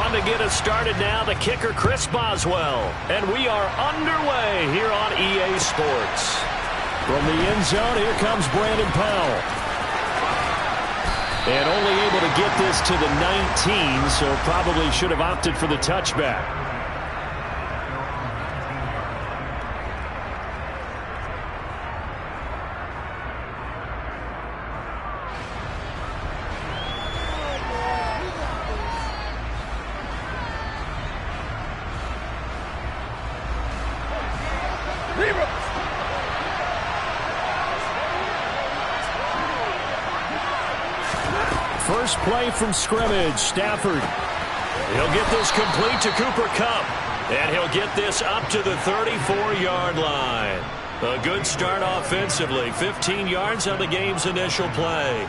on to get us started now, the kicker Chris Boswell. And we are underway here on EA Sports. From the end zone, here comes Brandon Powell. And only able to get this to the 19, so probably should have opted for the touchback. First play from scrimmage, Stafford. He'll get this complete to Cooper Kupp. And he'll get this up to the 34-yard line. A good start offensively. 15 yards on the game's initial play.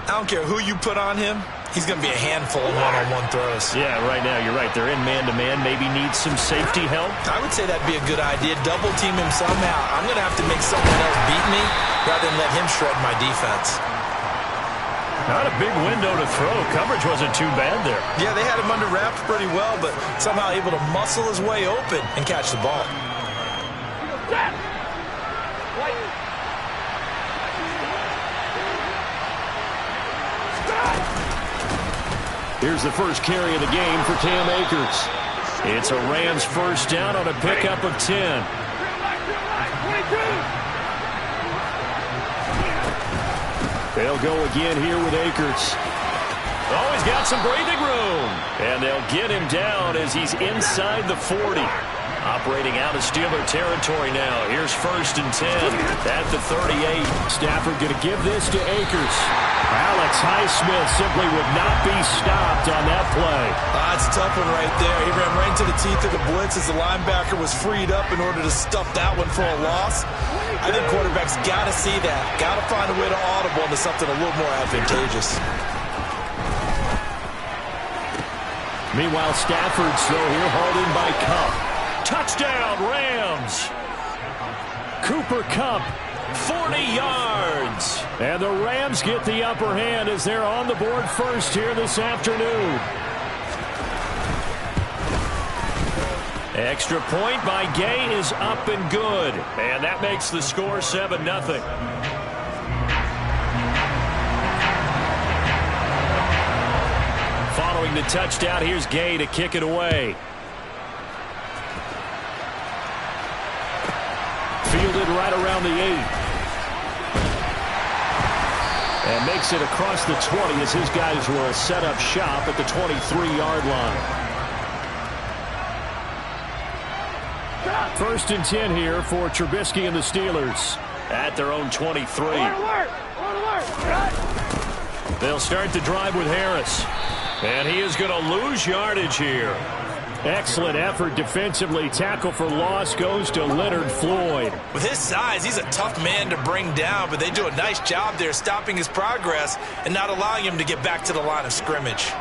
I don't care who you put on him. He's going to be a handful of one-on-one throws. Yeah, right now, you're right. They're in man-to-man. Maybe needs some safety help. I would say that'd be a good idea. Double team him somehow. I'm going to have to make someone else beat me rather than let him shred my defense. Not a big window to throw. Coverage wasn't too bad there. Yeah, they had him under wraps pretty well, but somehow able to muscle his way open and catch the ball. Here's the first carry of the game for Cam Akers. It's a Rams first down on a pickup of 10. They'll go again here with Akers. Oh, he's got some breathing room. And they'll get him down as he's inside the 40. Operating out of Steeler territory now. Here's first and 10 at the 38. Stafford going to give this to Akers. Alex Highsmith simply would not be stopped on that play. That's a tough one right there. He ran right into the teeth of the blitz as the linebacker was freed up in order to stuff that one for a loss. I think quarterbacks got to see that. Got to find a way to audible into something a little more advantageous. Meanwhile, Stafford's throw here hauled in by Kupp. Touchdown, Rams. Cooper Kupp, 40 yards. And the Rams get the upper hand as they're on the board first here this afternoon. Extra point by Gay is up and good. And that makes the score 7-0. Following the touchdown, here's Gay to kick it away. Fielded right around the 8. And makes it across the 20 as his guys will set up shop at the 23-yard line. First and 10 here for Trubisky and the Steelers at their own 23. They'll start the drive with Harris. And he is going to lose yardage here. Excellent effort defensively. Tackle for loss goes to Leonard Floyd. With his size, he's a tough man to bring down, but they do a nice job there stopping his progress and not allowing him to get back to the line of scrimmage.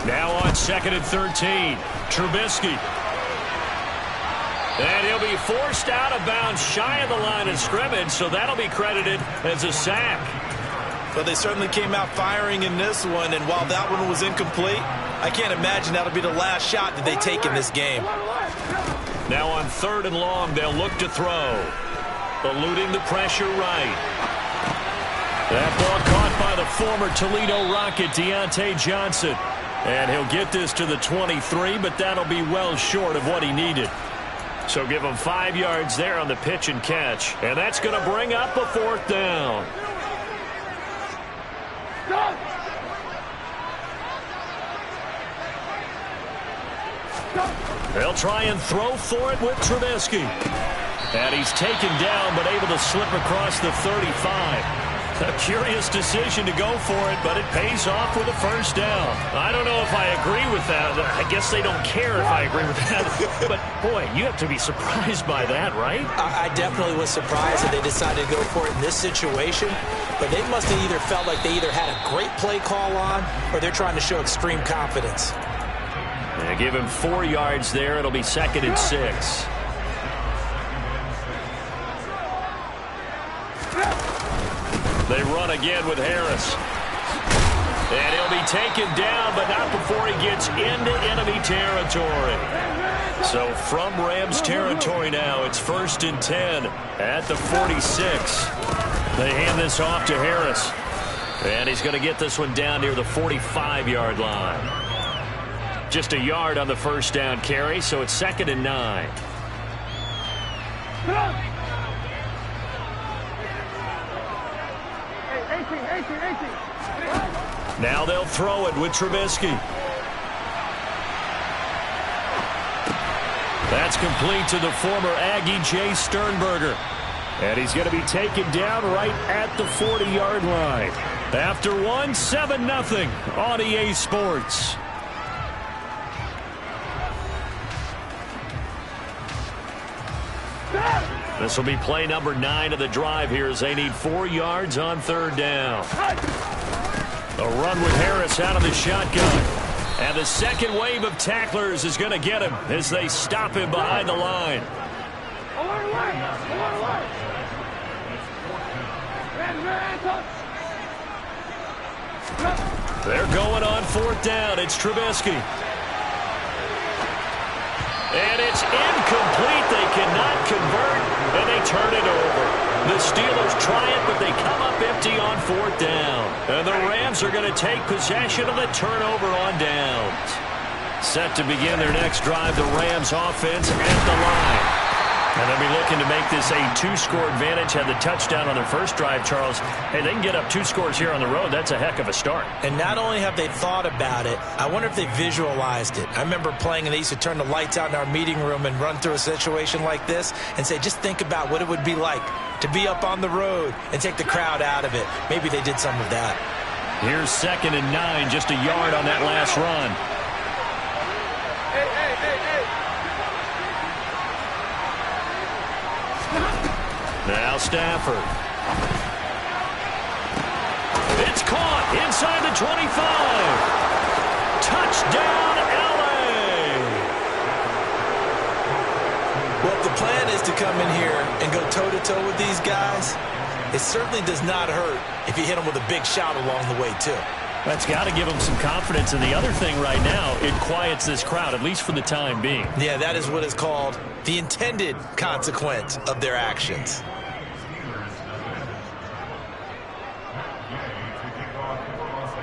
Now on 2nd and 13, Trubisky. And he'll be forced out of bounds shy of the line of scrimmage, so that'll be credited as a sack. But they certainly came out firing in this one, and while that one was incomplete, I can't imagine that'll be the last shot that they take in this game. Now on 3rd and long, they'll look to throw. Eluding the pressure right. That ball caught by the former Toledo Rocket, Deontay Johnson. And he'll get this to the 23, but that'll be well short of what he needed. So give him 5 yards there on the pitch and catch. And that's going to bring up a 4th down. They'll try and throw for it with Trubisky. And he's taken down, but able to slip across the 35. A curious decision to go for it, but it pays off with a first down. I don't know if I agree with that. I guess they don't care if I agree with that. But, boy, you have to be surprised by that, right? I definitely was surprised that they decided to go for it in this situation. But they must have either felt like they either had a great play call on or they're trying to show extreme confidence. They give him 4 yards there. It'll be 2nd and 6. They run again with Harris. And he'll be taken down, but not before he gets into enemy territory. So from Rams territory now, it's 1st and 10 at the 46. They hand this off to Harris. And he's going to get this one down near the 45-yard line. Just a yard on the first down carry, so it's 2nd and 9. Now they'll throw it with Trubisky. That's complete to the former Aggie Jay Sternberger. And he's going to be taken down right at the 40-yard line. After one, 7-0 on EA Sports. This will be play number 9 of the drive here as they need 4 yards on 3rd down. A run with Harris out of the shotgun. And the second wave of tacklers is going to get him as they stop him behind the line. They're going on 4th down. It's Trubisky. And it's incomplete. They cannot convert, and they turn it over. The Steelers try it, but they come up empty on 4th down. And the Rams are going to take possession of the turnover on downs. Set to begin their next drive, the Rams offense at the line. And they'll be looking to make this a 2-score advantage. Had the touchdown on their first drive, Charles. Hey, they can get up 2 scores here on the road. That's a heck of a start. And not only have they thought about it, I wonder if they visualized it. I remember playing, and they used to turn the lights out in our meeting room and run through a situation like this and say, just think about what it would be like to be up on the road and take the crowd out of it. Maybe they did some of that. Here's 2nd and 9, just a yard on that last run. Now Stafford. It's caught inside the 25. Touchdown, LA. Well, if the plan is to come in here and go toe-to-toe with these guys, it certainly does not hurt if you hit them with a big shout along the way, too. That's got to give them some confidence. And the other thing right now, it quiets this crowd, at least for the time being. Yeah, that is what is called the intended consequence of their actions.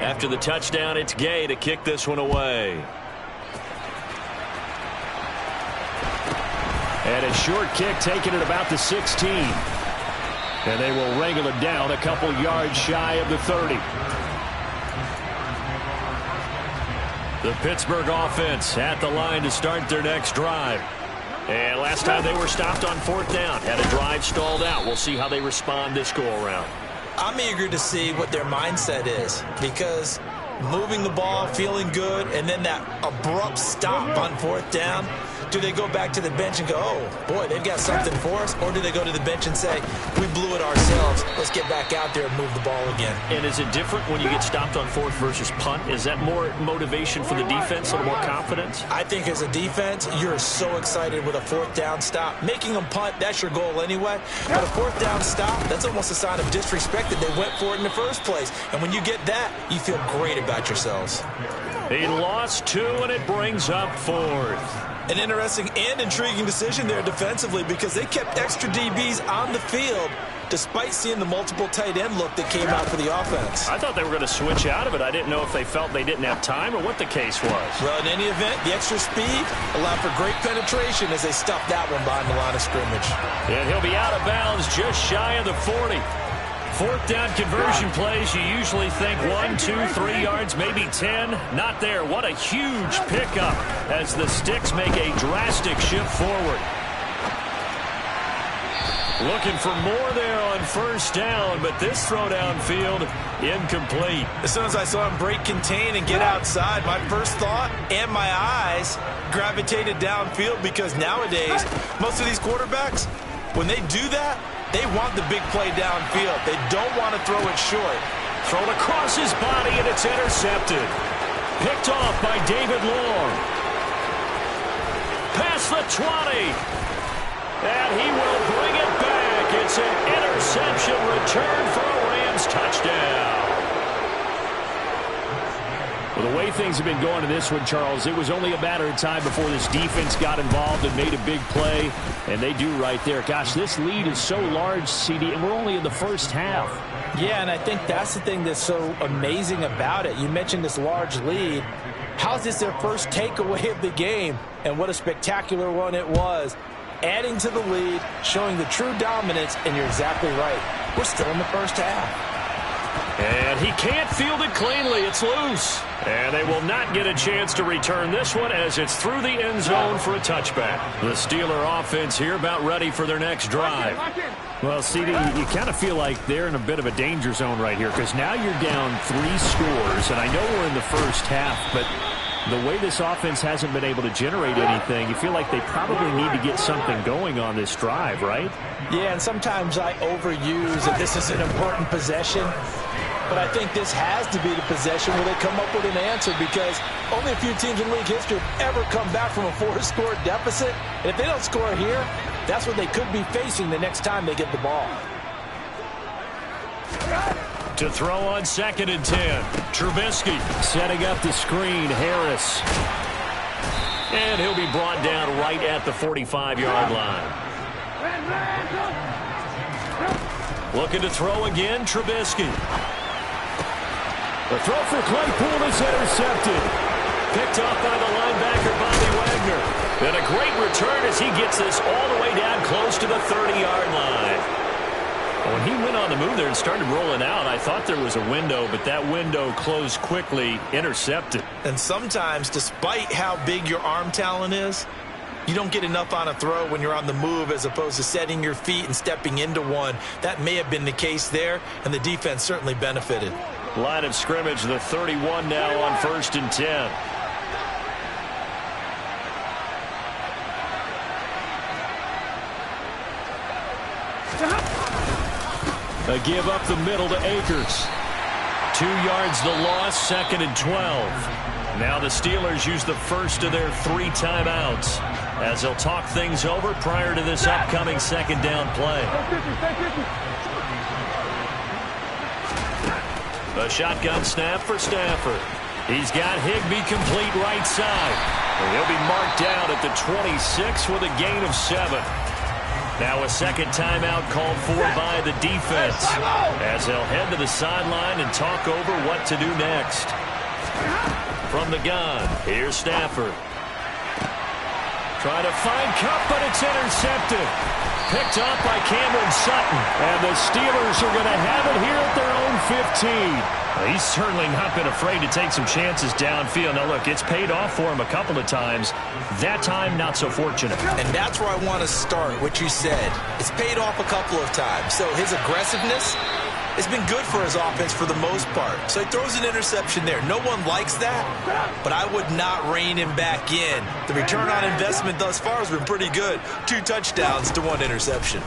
After the touchdown, it's Gay to kick this one away. And a short kick taken at about the 16. And they will wrangle it down a couple yards shy of the 30. The Pittsburgh offense at the line to start their next drive. And last time they were stopped on 4th down, had a drive stalled out. We'll see how they respond this go-around. I'm eager to see what their mindset is, because moving the ball, feeling good, and then that abrupt stop on 4th down, do they go back to the bench and go, oh, boy, they've got something for us? Or do they go to the bench and say, we blew it ourselves, let's get back out there and move the ball again? And is it different when you get stopped on 4th versus punt? Is that more motivation for the defense, a little more confidence? I think as a defense, you're so excited with a 4th down stop. Making them punt, that's your goal anyway. But a 4th down stop, that's almost a sign of disrespect that they went for it in the first place. And when you get that, you feel great about yourselves. He lost 2, and it brings up 4th. An interesting and intriguing decision there defensively, because they kept extra DBs on the field despite seeing the multiple tight end look that came out for the offense. I thought they were going to switch out of it. I didn't know if they felt they didn't have time or what the case was. Well, in any event, the extra speed allowed for great penetration as they stuffed that one behind the line of scrimmage. And he'll be out of bounds just shy of the 40. 4th down conversion plays, you usually think 1, 2, 3 yards, maybe 10. Not there. What a huge pickup as the Sticks make a drastic shift forward. Looking for more there on 1st down, but this throw downfield incomplete. As soon as I saw him break contain and get outside, my first thought and my eyes gravitated downfield, because nowadays, most of these quarterbacks, when they do that, they want the big play downfield. They don't want to throw it short. Thrown across his body, and it's intercepted. Picked off by David Long. Past the 20. And he will bring it back. It's an interception return for a Rams touchdown. Well, the way things have been going in this one, Charles, it was only a matter of time before this defense got involved and made a big play, and they do right there. Gosh, this lead is so large, CD, and we're only in the first half. Yeah, and I think that's the thing that's so amazing about it. You mentioned this large lead. How is this their first takeaway of the game? And what a spectacular one it was. Adding to the lead, showing the true dominance, and you're exactly right. We're still in the first half. And he can't field it cleanly. It's loose. And they will not get a chance to return this one as it's through the end zone for a touchback. The Steeler offense here about ready for their next drive. Well, CD, you kind of feel like they're in a bit of a danger zone right here because now you're down 3 scores, and I know we're in the first half, but the way this offense hasn't been able to generate anything, you feel like they probably need to get something going on this drive, right? Yeah, and sometimes I overuse that this is an important possession. But I think this has to be the possession where they come up with an answer because only a few teams in league history have ever come back from a 4-score deficit. And if they don't score here, that's what they could be facing the next time they get the ball. To throw on 2nd and 10. Trubisky setting up the screen. Harris. And he'll be brought down right at the 45-yard line. Looking to throw again, Trubisky. The throw for Claypool is intercepted. Picked off by the linebacker, Bobby Wagner. And a great return as he gets this all the way down close to the 30-yard line. When he went on the move there and started rolling out, I thought there was a window, but that window closed quickly, intercepted. And sometimes, despite how big your arm talent is, you don't get enough on a throw when you're on the move as opposed to setting your feet and stepping into one. That may have been the case there, and the defense certainly benefited. Line of scrimmage, the 31 now on 1st and 10. A give up the middle to Akers. 2 yards the loss, 2nd and 12. Now the Steelers use the first of their 3 timeouts as they'll talk things over prior to this upcoming 2nd down play. A shotgun snap for Stafford. He's got Higbee complete right side. And he'll be marked down at the 26 with a gain of 7. Now a 2nd timeout called for by the defense as they'll head to the sideline and talk over what to do next. From the gun, here's Stafford. Trying to find Kupp, but it's intercepted. Picked off by Cameron Sutton. And the Steelers are going to have it here at their own 15. He's certainly not been afraid to take some chances downfield. Now, look, it's paid off for him a couple of times. That time, not so fortunate. And that's where I want to start, what you said. It's paid off a couple of times. So his aggressiveness has been good for his offense for the most part. So he throws an interception there. No one likes that, but I would not rein him back in. The return on investment thus far has been pretty good. 2 touchdowns to 1 interception.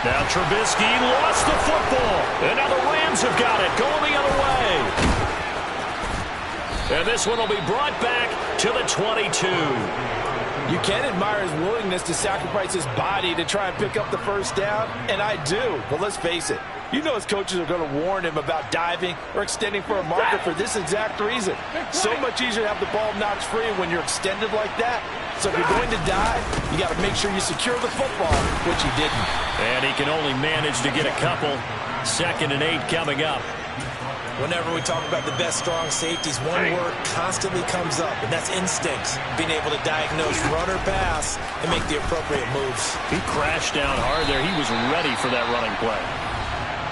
Now Trubisky lost the football. And now the Rams have got it. Going the other way. And this one will be brought back to the 22. You can admire his willingness to sacrifice his body to try and pick up the first down, and I do. But let's face it, you know his coaches are going to warn him about diving or extending for a marker for this exact reason. So much easier to have the ball knocked free when you're extended like that. So if you're going to dive, you got to make sure you secure the football, which he didn't. And he can only manage to get a couple. 2nd and 8 coming up. Whenever we talk about the best strong safeties, one word constantly comes up, and that's instincts. Being able to diagnose run or pass and make the appropriate moves. He crashed down hard there. He was ready for that running play.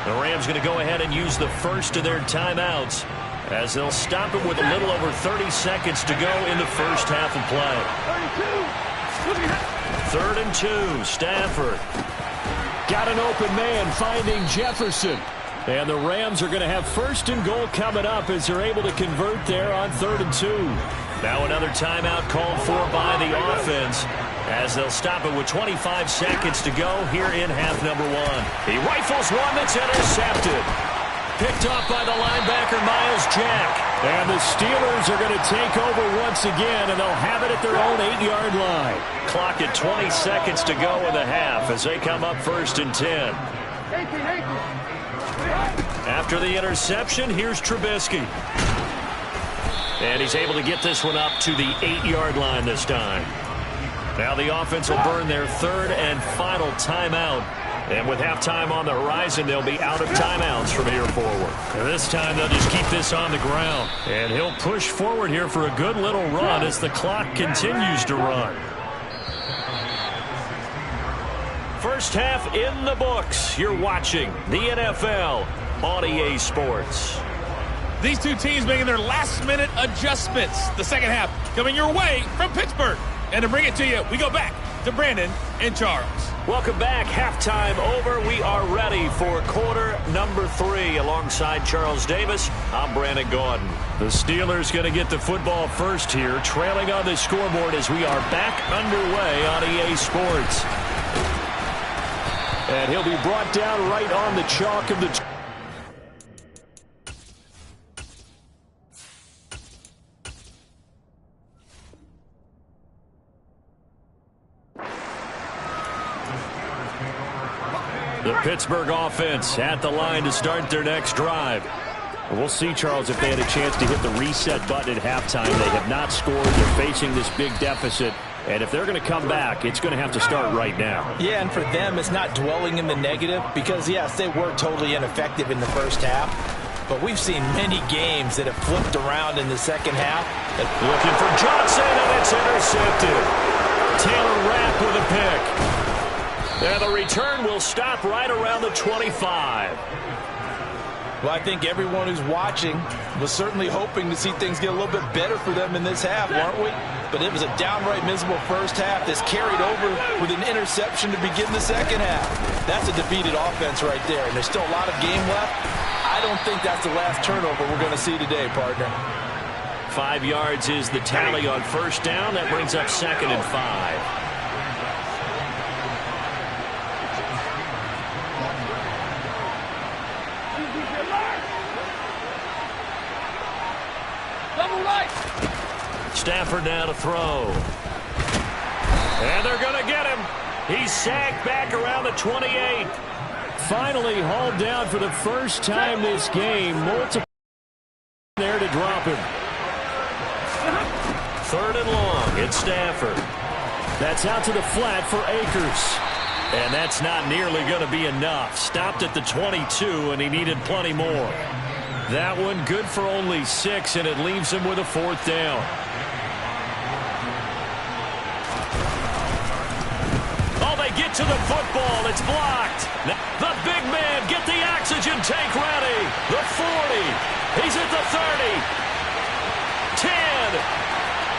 The Rams going to go ahead and use the first of their timeouts as they'll stop it with a little over 30 seconds to go in the first half of play. 3rd and 2, Stafford. Got an open man finding Jefferson. And the Rams are going to have 1st and goal coming up as they're able to convert there on 3rd and 2. Now another timeout called for by the offense as they'll stop it with 25 seconds to go here in half number 1. He rifles one that's intercepted. Picked off by the linebacker, Myles Jack. And the Steelers are going to take over once again, and they'll have it at their own 8-yard line. Clock at 20 seconds to go in the half as they come up 1st and 10. After the interception, here's Trubisky. And he's able to get this one up to the 8-yard line this time. Now the offense will burn their third and final timeout. And with halftime on the horizon, they'll be out of timeouts from here forward. And this time, they'll just keep this on the ground. And he'll push forward here for a good little run as the clock continues to run. First half in the books. You're watching the NFL on EA Sports. These two teams making their last-minute adjustments. The second half coming your way from Pittsburgh. And to bring it to you, we go back to Brandon and Charles. Welcome back. Halftime over. We are ready for quarter number 3. Alongside Charles Davis, I'm Brandon Gaudin. The Steelers going to get the football first here, trailing on the scoreboard as we are back underway on EA Sports. And he'll be brought down right on the chalk of the... The Pittsburgh offense at the line to start their next drive. We'll see, Charles, if they had a chance to hit the reset button at halftime. They have not scored. They're facing this big deficit. And if they're going to come back, it's going to have to start right now. Yeah, and for them, it's not dwelling in the negative because, yes, they were totally ineffective in the first half. But we've seen many games that have flipped around in the second half. Looking for Johnson, and it's intercepted. Taylor Rapp with a pick. And the return will stop right around the 25. Well, I think everyone who's watching was certainly hoping to see things get a little bit better for them in this half, weren't we? But it was a downright miserable first half that's carried over with an interception to begin the second half. That's a defeated offense right there, and there's still a lot of game left. I don't think that's the last turnover we're going to see today, partner. 5 yards is the tally on first down. That brings up 2nd and 5. Stafford now to throw. And they're going to get him. He's sacked back around the 28. Finally hauled down for the first time this game. Multiple there to drop him. 3rd and long. It's Stafford. That's out to the flat for Akers. And that's not nearly going to be enough. Stopped at the 22, and he needed plenty more. That one good for only 6, and it leaves him with a 4th down. Oh, they get to the football. It's blocked. The big man, get the oxygen tank ready. The 40. He's at the 30. 10.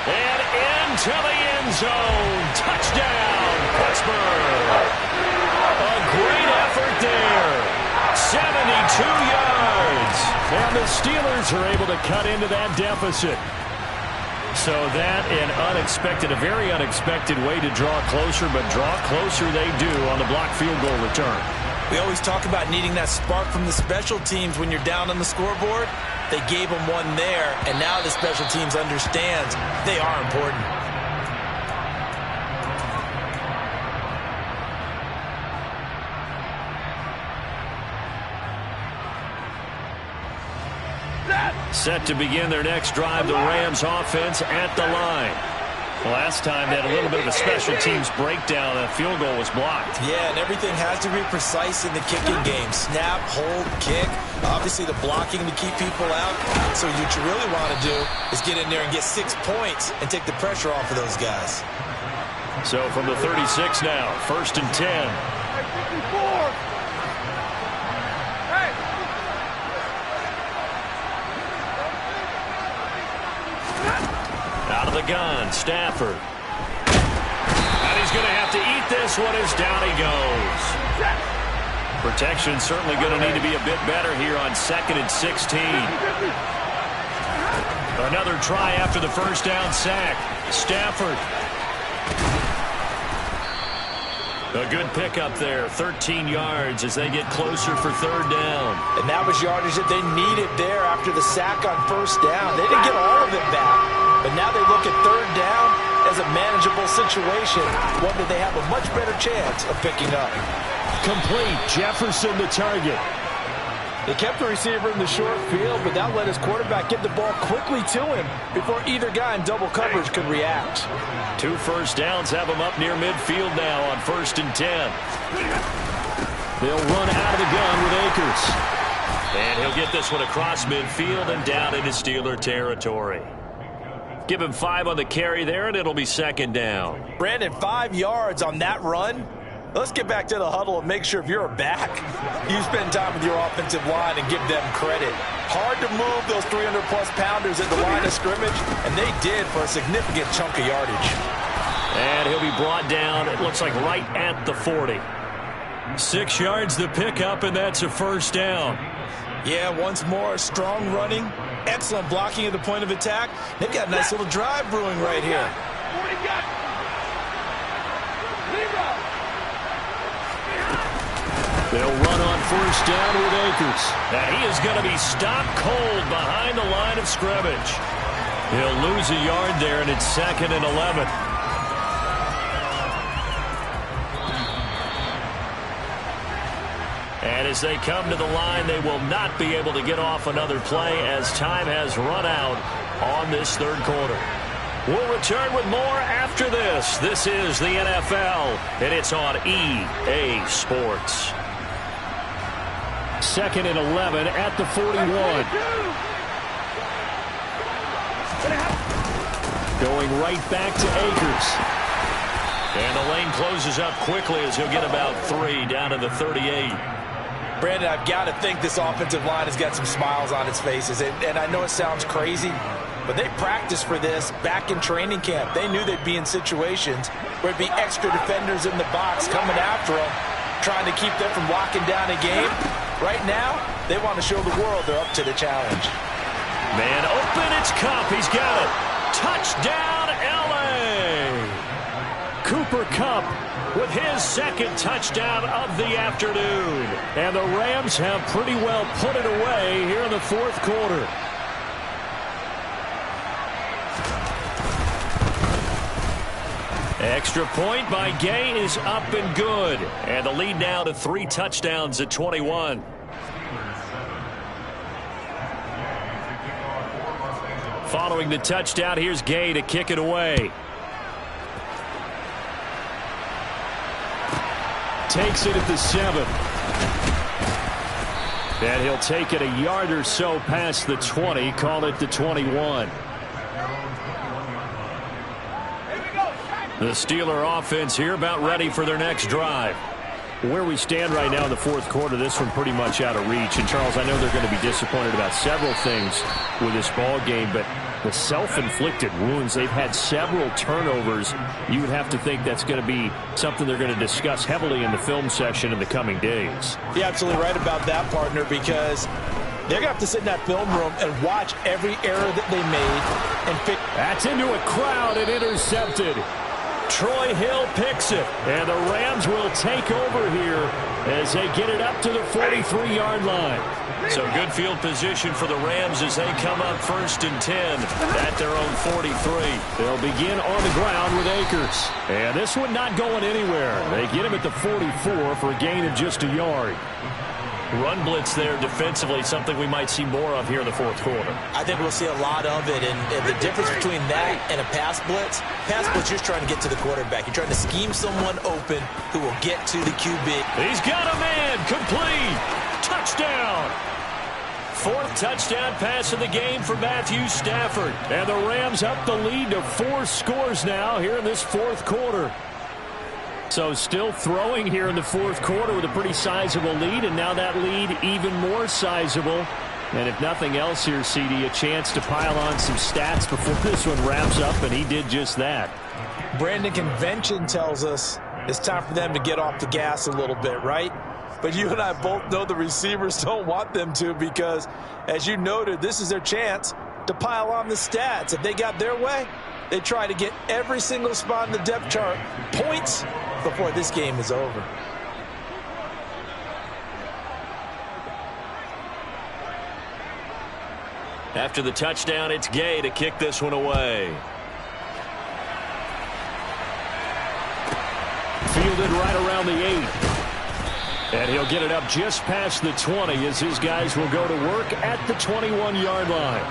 And into the end zone. Touchdown, Pittsburgh. A great effort there. 72 yards. And the Steelers are able to cut into that deficit. So that an unexpected, a very unexpected way to draw closer, but draw closer they do on the blocked field goal return. We always talk about needing that spark from the special teams when you're down on the scoreboard. They gave them one there, and now the special teams understands they are important. Set to begin their next drive, the Rams offense at the line. Last time they had a little bit of a special teams breakdown. That field goal was blocked. Yeah, and everything has to be precise in the kicking game. Snap, hold, kick. Obviously the blocking to keep people out. So what you really want to do is get in there and get 6 points and take the pressure off of those guys. So from the 36 now, 1st and 10. 54. Out of the gun, Stafford. And he's going to have to eat this one as down he goes. Protection certainly going to need to be a bit better here on 2nd and 16. Another try after the first down sack. Stafford. A good pickup there, 13 yards as they get closer for 3rd down. And that was yardage that they needed there after the sack on first down. They didn't get all of it back, but now they look at 3rd down as a manageable situation, one that they have a much better chance of picking up. complete. Jefferson the target. They kept the receiver in the short field, but that let his quarterback get the ball quickly to him before either guy in double coverage could react. 2 first downs have him up near midfield now on 1st and 10. They'll run out of the gun with Akers. And he'll get this one across midfield and down into Steeler territory. Give him 5 on the carry there, and it'll be 2nd down. Brandon, 5 yards on that run. Let's get back to the huddle and make sure if you're a back, you spend time with your offensive line and give them credit. Hard to move those 300-plus pounders at the line of scrimmage, and they did for a significant chunk of yardage. And he'll be brought down, it looks like right at the 40. 6 yards the pickup, and that's a 1st down. Yeah, once more, strong running, excellent blocking at the point of attack. They've got a nice little drive brewing right here. They'll run on 1st down with Akers. And he is going to be stopped cold behind the line of scrimmage. He'll lose a yard there, and it's 2nd and 11. And as they come to the line, they will not be able to get off another play as time has run out on this 3rd quarter. We'll return with more after this. This is the NFL, and it's on EA Sports. 2nd and 11 at the 41. Going right back to Akers. And the lane closes up quickly as he'll get about 3 down to the 38. Brandon, I've got to think this offensive line has got some smiles on its faces. And I know it sounds crazy, but they practiced for this back in training camp. They knew they'd be in situations where it'd be extra defenders in the box coming after them, trying to keep them from locking down a game. Right now, they want to show the world they're up to the challenge. Man open, it's Kupp. He's got it. Touchdown, L.A. Cooper Kupp with his 2nd touchdown of the afternoon. And the Rams have pretty well put it away here in the 4th quarter. Extra point by Gay is up and good. And the lead now to 3 touchdowns at 21. Following the touchdown, here's Gay to kick it away. Takes it at the 7. And he'll take it a yard or so past the 20, call it the 21. The Steeler offense here about ready for their next drive. Where we stand right now in the 4th quarter, this one pretty much out of reach. And, Charles, I know they're going to be disappointed about several things with this ball game, but the self-inflicted wounds, they've had several turnovers. You would have to think that's going to be something they're going to discuss heavily in the film session in the coming days. You're absolutely right about that, partner, because they're going to have to sit in that film room and watch every error that they made and pick. That's into a crowd and intercepted. Troy Hill picks it, and the Rams will take over here as they get it up to the 43-yard line. So good field position for the Rams as they come up 1st and 10 at their own 43. They'll begin on the ground with Akers. And this one not going anywhere. They get him at the 44 for a gain of just a yard. Run blitz there defensively, something we might see more of here in the 4th quarter. I think we'll see a lot of it, and the difference between that and a pass blitz, you're just trying to get to the quarterback. You're trying to scheme someone open who will get to the QB. He's got a man, complete, touchdown. 4th touchdown pass of the game for Matthew Stafford. And the Rams up the lead to 4 scores now here in this 4th quarter. So still throwing here in the 4th quarter with a pretty sizable lead, and now that lead even more sizable. And if nothing else here, CD, a chance to pile on some stats before this one wraps up, and he did just that. Brandon, convention tells us it's time for them to get off the gas a little bit, right? But you and I both know the receivers don't want them to because, as you noted, this is their chance to pile on the stats. If they got their way, they try to get every single spot in the depth chart points before this game is over. After the touchdown, it's Gay to kick this one away. Fielded right around the 8. And he'll get it up just past the 20 as his guys will go to work at the 21-yard line.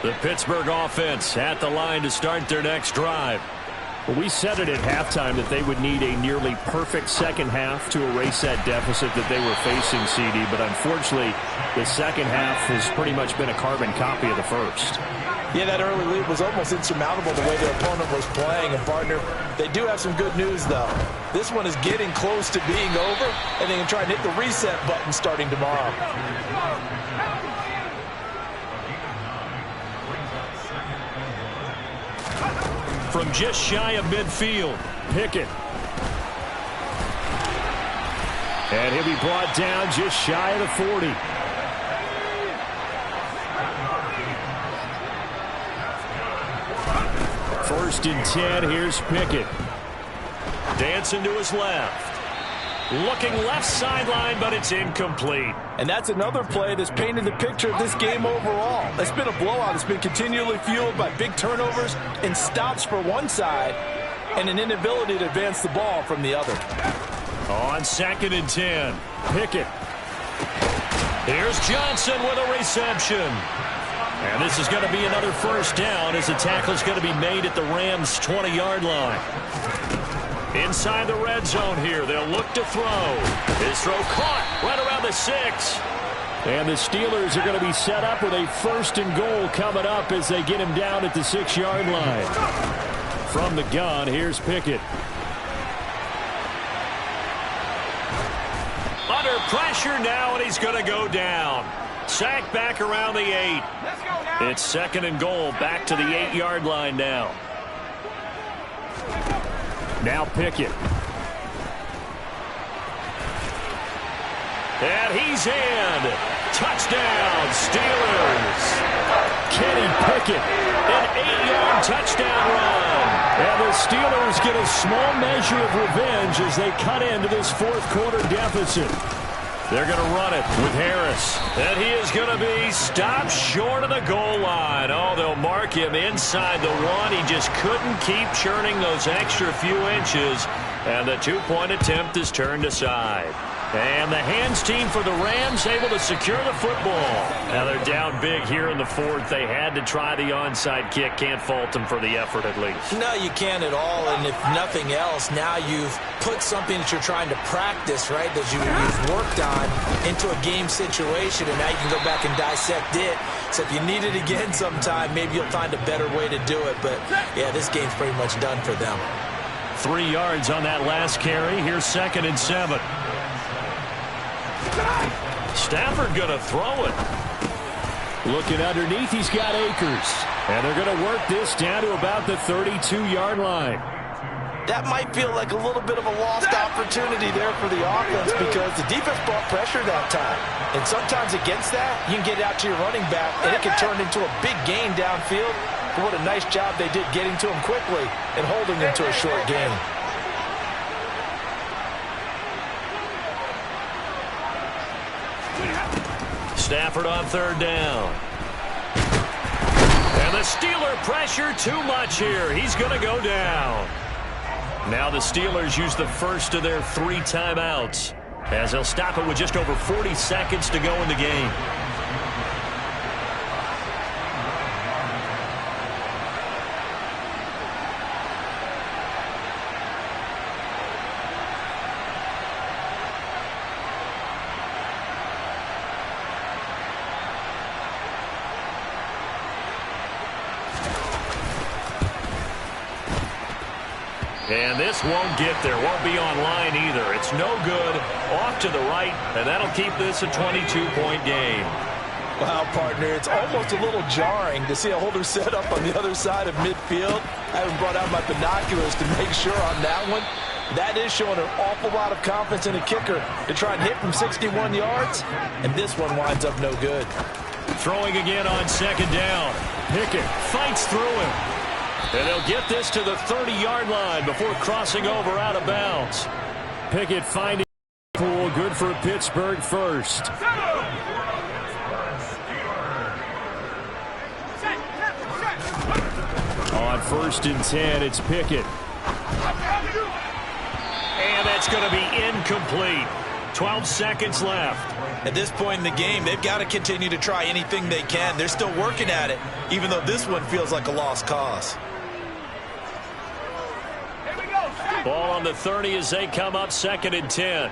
The Pittsburgh offense at the line to start their next drive. Well, we said it at halftime that they would need a nearly perfect second half to erase that deficit that they were facing, CD. But unfortunately, the second half has pretty much been a carbon copy of the first. Yeah, that early lead was almost insurmountable the way their opponent was playing. And, partner, they do have some good news, though. This one is getting close to being over, and they can try and hit the reset button starting tomorrow. From just shy of midfield, Pickett. And he'll be brought down just shy of the 40. First and 10, here's Pickett. Dancing to his left. Looking left sideline, but it's incomplete. And that's another play that's painted the picture of this game overall. It's been a blowout. It's been continually fueled by big turnovers and stops for one side and an inability to advance the ball from the other. On 2nd and 10, Pickett. Here's Johnson with a reception. And this is going to be another first down as the tackle is going to be made at the Rams' 20-yard line. Inside the red zone here, they'll look to throw. His throw caught right around the 6. And the Steelers are going to be set up with a 1st and goal coming up as they get him down at the 6-yard line. From the gun, here's Pickett. Under pressure now, and he's going to go down. Sacked back around the 8. It's 2nd and goal, back to the 8-yard line now. Now Pickett. And he's in. Touchdown, Steelers. Kenny Pickett, an 8-yard touchdown run. And the Steelers get a small measure of revenge as they cut into this fourth-quarter deficit. They're going to run it with Harris. And he is going to be stopped short of the goal line. Oh, they'll mark him inside the 1. He just couldn't keep churning those extra few inches. And the 2-point attempt is turned aside. And the hands team for the Rams able to secure the football. Now they're down big here in the 4th. They had to try the onside kick. Can't fault them for the effort at least. No, you can't at all. And if nothing else, now you've put something that you're trying to practice, right, that you've worked on into a game situation, and now you can go back and dissect it. So if you need it again sometime, maybe you'll find a better way to do it. But, yeah, this game's pretty much done for them. 3 yards on that last carry. Here's 2nd and 7. Stafford going to throw it. Looking underneath, he's got Akers. And they're going to work this down to about the 32-yard line. That might feel like a little bit of a lost opportunity there for the offense because the defense brought pressure that time. And sometimes against that, you can get out to your running back, and it can turn into a big gain downfield. But what a nice job they did getting to him quickly and holding him to a short gain. Stafford on 3rd down. And the Steeler pressure too much here. He's going to go down. Now the Steelers use the first of their 3 timeouts as they'll stop it with just over 40 seconds to go in the game. And this won't get there. Won't be online either. It's no good. Off to the right, and that'll keep this a 22-point game. Wow, partner, it's almost a little jarring to see a holder set up on the other side of midfield. I haven't brought out my binoculars to make sure on that one. That is showing an awful lot of confidence in a kicker to try and hit from 61 yards, and this one winds up no good. Throwing again on 2nd down. Pickett fights through him. And they'll get this to the 30-yard line before crossing over out of bounds. Pickett finding pool, good for Pittsburgh first. On 1st and 10, it's Pickett. And that's going to be incomplete. 12 seconds left. At this point in the game, they've got to continue to try anything they can. They're still working at it, even though this one feels like a lost cause. Ball on the 30 as they come up 2nd and 10.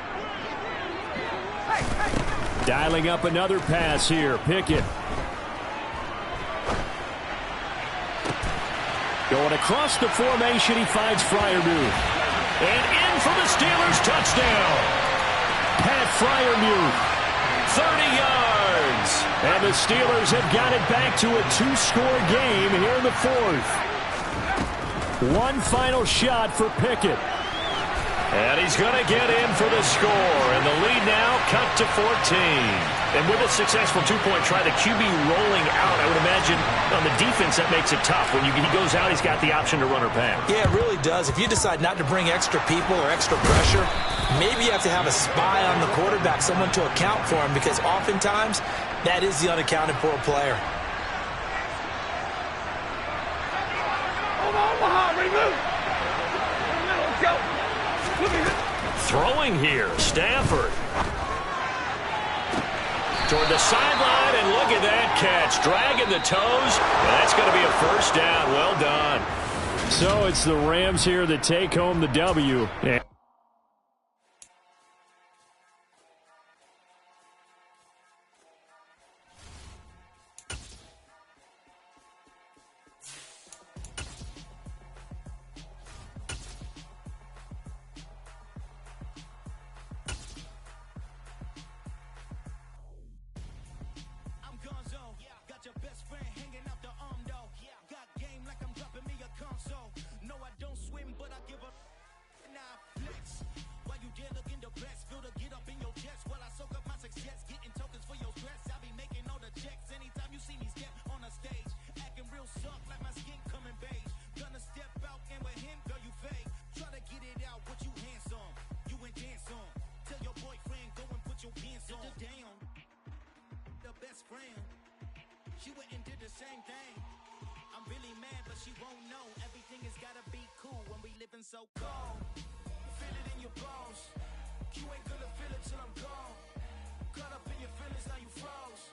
Dialing up another pass here. Pickett. Going across the formation, he finds Freiermuth. And in for the Steelers touchdown. Pat Freiermuth, 30 yards. And the Steelers have got it back to a 2-score game here in the 4th. One final shot for Pickett. And he's going to get in for the score. And the lead now cut to 14. And with a successful two-point try, the QB rolling out, I would imagine on the defense that makes it tough. When he goes out, he's got the option to run or pass. Yeah, it really does. If you decide not to bring extra people or extra pressure, maybe you have to have a spy on the quarterback, someone to account for him, because oftentimes that is the unaccounted for player. Throwing here, Stafford. Toward the sideline, and look at that catch. Dragging the toes. That's going to be a first down. Well done. So it's the Rams here that take home the W. She went and did the same thing. I'm really mad, but she won't know. Everything has gotta be cool when we living so cold. Feel it in your bones. You ain't gonna feel it till I'm gone. Caught up in your feelings, now you froze.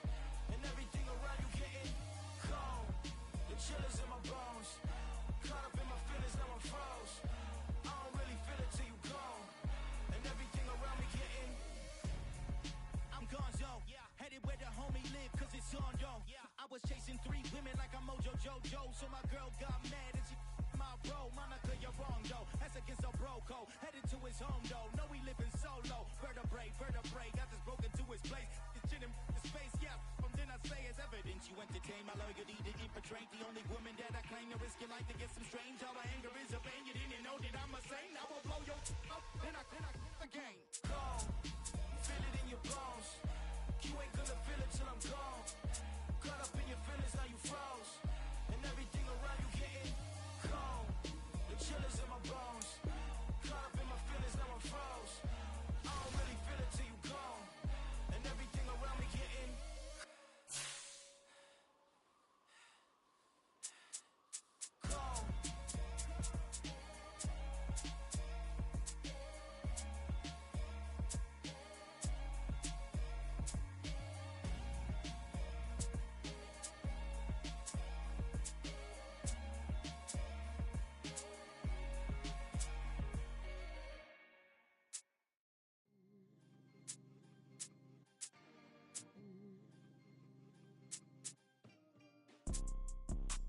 And everything around you getting cold. The chillers in my bones. Caught up in my feelings, now I'm froze. I don't really feel it till you gone. And everything around me getting I'm gonzo. Headed where the homie live, cause it's on, yo. I was chasing 3 women like I'm Mojo Jojo. So my girl got mad and she my bro. Monica, you're wrong, though. That's against a bro code. Headed to his home, though. No, we living solo. Vertebrae. Got this broken to his place. This shit in his face, yeah. From then I say it's evidence. You entertain my loyalty to infiltrate. The only woman that I claim to risk your life to get some strange. All my anger is a pain. You didn't know that I'm a saint. I will blow your up. Then I again. Gone. Feel it in your bones. You ain't gonna feel it till I'm gone. Caught up in your feelings, now you froze. And everything around you getting cold. The chillers in my bones. Caught up in my feelings, now I'm froze. I don't really feel it till you gone. And everything around me getting cold.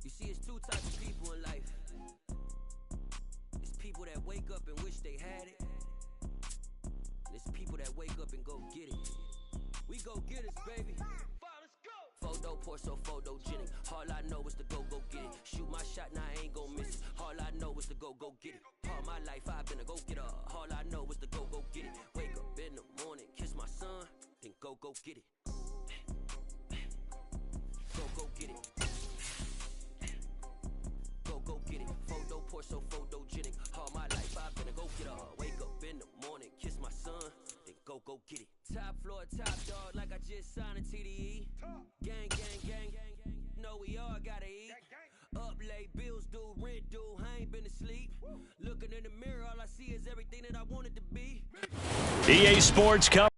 You see, it's 2 types of people in life. It's people that wake up and wish they had it. And it's people that wake up and go get it. We go get it, baby. Let's go. Photo pour so photogenic. All I know is to go get it. Shoot my shot, now I ain't gon' miss it. All I know is to go get it. All my life I've been a go-getter. All I know is to go get it. Wake up in the morning, kiss my son, then go get it. Go get it. Go get it. Photo pour so photogenic. All my life I've been a go-getter. Wake up in the morning, kiss my son, then go get it. Top floor, top dog, like I just signed a TDE. Gang. Know we all gotta eat. Up late, bills due, rent due, I ain't been asleep. Looking in the mirror, all I see is everything that I wanted to be. EA Sports Cup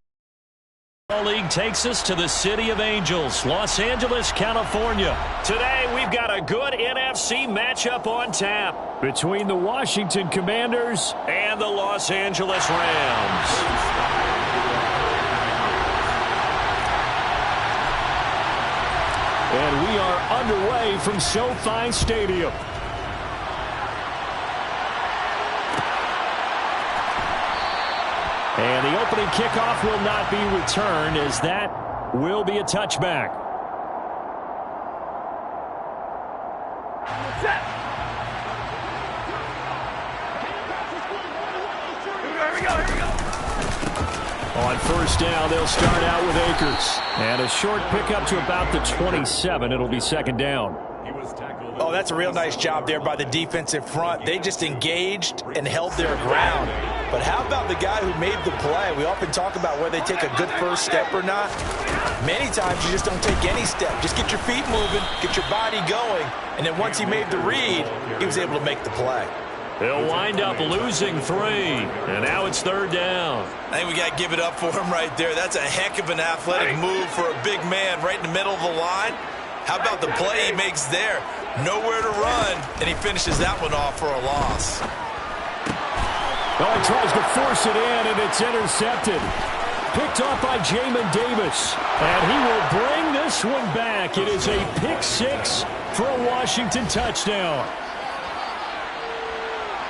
League takes us to the City of Angels, Los Angeles, California. Today, we've got a good NFC matchup on tap between the Washington Commanders and the Los Angeles Rams. And we are underway from SoFi Stadium. And the opening kickoff will not be returned, as that will be a touchback. On first down, they'll start out with Akers. And a short pickup to about the 27. It'll be second down. Oh, that's a real nice job there by the defensive front. They just engaged and held their ground. But how about the guy who made the play? We often talk about whether they take a good first step or not. Many times you just don't take any step. Just get your feet moving, get your body going. And then once he made the read, he was able to make the play. They'll wind up losing 3. And now it's third down. I think we got to give it up for him right there. That's a heck of an athletic move for a big man right in the middle of the line. How about the play he makes there? Nowhere to run, and he finishes that one off for a loss. Well, he tries to force it in, and it's intercepted. Picked off by Jamin Davis. And he will bring this one back. It is a pick 6 for a Washington touchdown.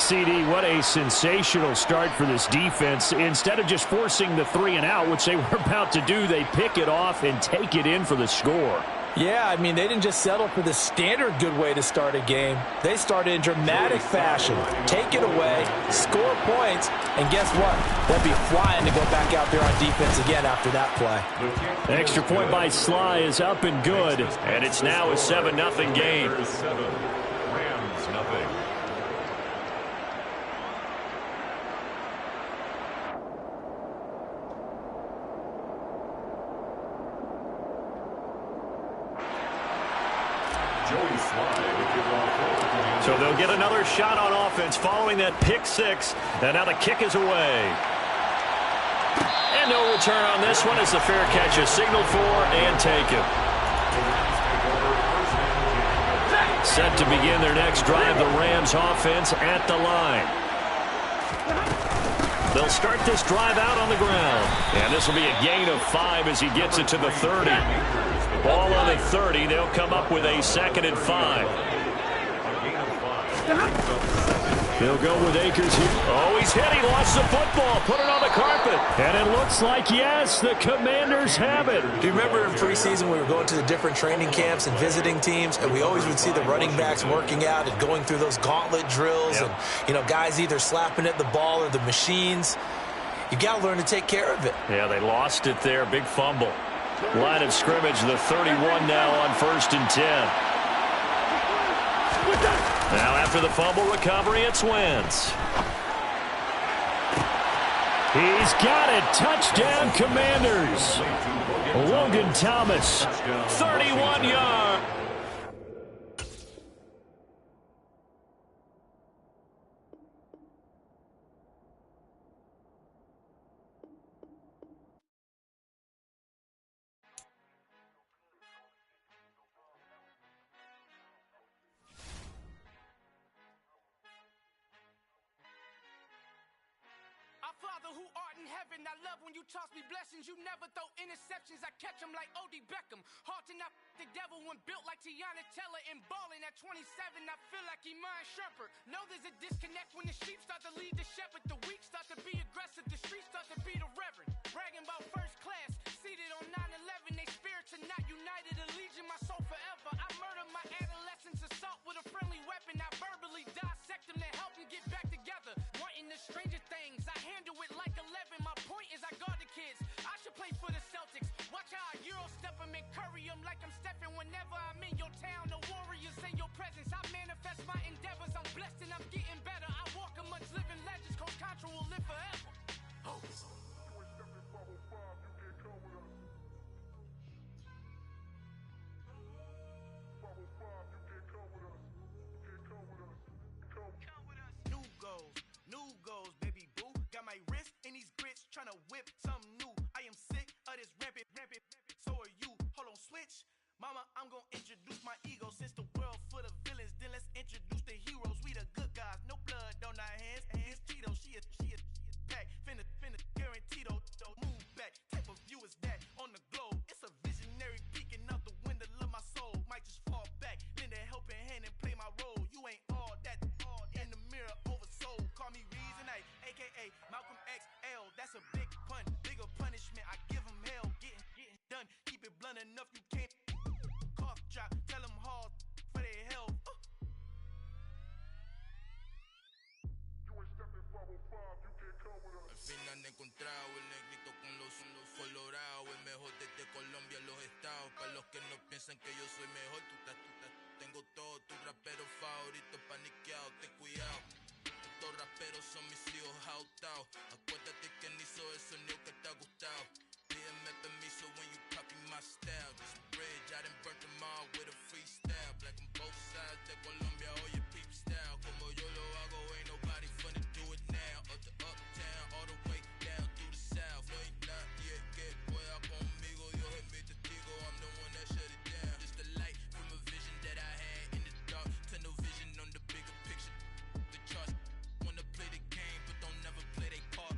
CD, what a sensational start for this defense. Instead of just forcing the 3 and out, which they were about to do, they pick it off and take it in for the score. Yeah, I mean, they didn't just settle for the standard good way to start a game. They started in dramatic fashion. Take it away, score points, and guess what? They'll be flying to go back out there on defense again after that play. Extra point by Sly is up and good, and it's now a 7-0 game. So they'll get another shot on offense following that pick 6. And now the kick is away. And no return on this one as the fair catch is signaled for and taken. Set to begin their next drive, the Rams offense at the line. They'll start this drive out on the ground. And this will be a gain of 5 as he gets it to the 30. Ball on the 30. They'll come up with a 2nd and 5. They'll go with Akers here. Oh, he's hit. He lost the football. Put it on the carpet. And it looks like, yes, the Commanders have it. Do you remember in preseason we were going to the different training camps and visiting teams, and we always would see the running backs working out and going through those gauntlet drills, and, you know, guys either slapping at the ball or the machines. You got to learn to take care of it. Yeah, they lost it there. Big fumble. Line of scrimmage, the 31 now on 1st and 10. Now after the fumble recovery, it's Wentz. He's got it. Touchdown, Commanders. Logan Thomas, 31 yards. Father who art in heaven, I love when you toss me blessings. You never throw interceptions, I catch them like O.D. Beckham. Hard to knock the devil when built like Tiana Teller. And balling at 27, I feel like Iman Shumpert. Know there's a disconnect when the sheep start to lead the shepherd. The weak start to be aggressive, the streets start to be the reverend. Bragging about first class, seated on 9/11. They spirits are not united, a legion, my soul forever. I murdered my adolescence, assault with a friendly weapon. I verbally dissect them to help them get back together. Wanting the stranger things, I handle it like 11. My point is I guard the kids. I should play for the Celtics. Watch how I Euro step them and curry them like I'm stepping. Whenever I'm in your town, the Warriors in your presence. I manifest my endeavors. I'm blessed and I'm getting better. I walk amongst living legends. Coach Contra will live forever. Oh. New goals, baby boo. Got my wrist in these grits trying to win. dicen que yo soy mejor. Tengo todo, tus raperos favoritos paniqueados, ten cuidado. Estos raperos son mis hijos jautados. Acuérdate que ni hizo el sonido que te ha gustado. Pídeme permiso when you copy my style. This bridge, I done burnt them all with a freestyle. Black on both sides de Colombia, oye peep style. Como yo lo hago, ain't nobody finna do it now. Up to uptown, all the way down through the south. No ain't not yet, que pueda conmigo. Dios es mi testigo, I'm the one that shut it down. Just the light from a vision that I had in the dark. Tunnel vision on the bigger picture. The charts wanna play the game, but don't never play their part.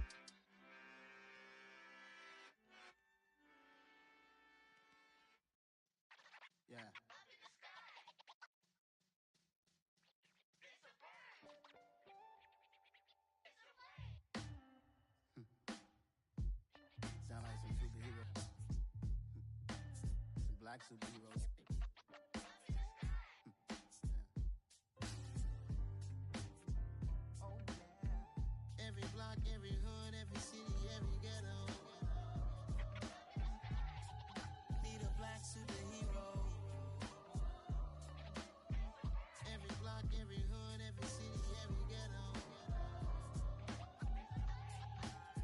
Yeah. Sound like some superheroes. Some black superheroes. Oh, yeah. Every block, every hood, every city, every ghetto. Need a black superhero. Every block, every hood, every city, every ghetto.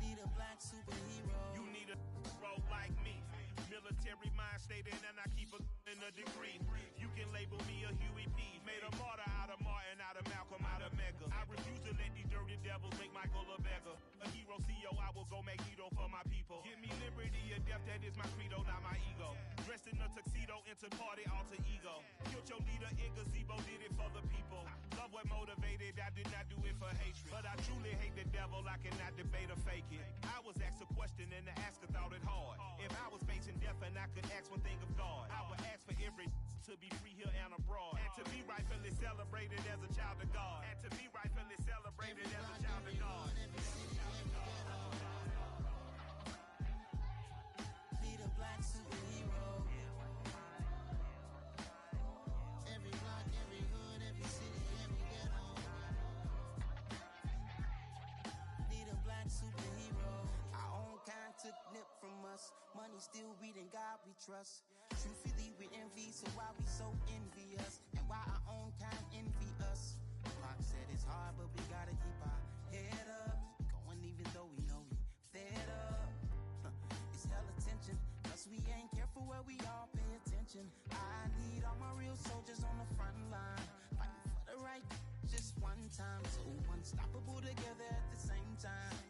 Need a black superhero. You need a hero like me. Military mind state and I keep in a degree. You can label me a Huey P. Made a martyr out of Martin, out of Malcolm, out of Mega. I refuse to let these dirty devils make Michael a beggar. A hero CEO, I will go Magneto for my people. Give me liberty or death, that is my credo, not my ego. Dressed in a tuxedo, enter party, alter ego. Killed your leader in gazebo, did it for the people. Love what motivated, I did not do it for hatred. But I truly hate the devil, I cannot debate or fake it. I was asked a question and the asker thought it hard. If I was facing death and I could ask one thing of God, I would ask for every to be free here and abroad. And to be rightfully celebrated as a child of God. And to be rightfully celebrated as a child of God. Need a black superhero. Every block, every hood, every city, every ghetto. Need a black superhero. Our own kind took nip from us. Money still reading God we trust. Truthfully we envy, so why we so envious? And why our own kind envy us? Pac said it's hard, but we gotta keep our head up. Going even though we know we fed up. It's hell attention, cause we ain't careful where we all pay attention. I need all my real soldiers on the front line, fighting for the right just one time. So unstoppable together at the same time.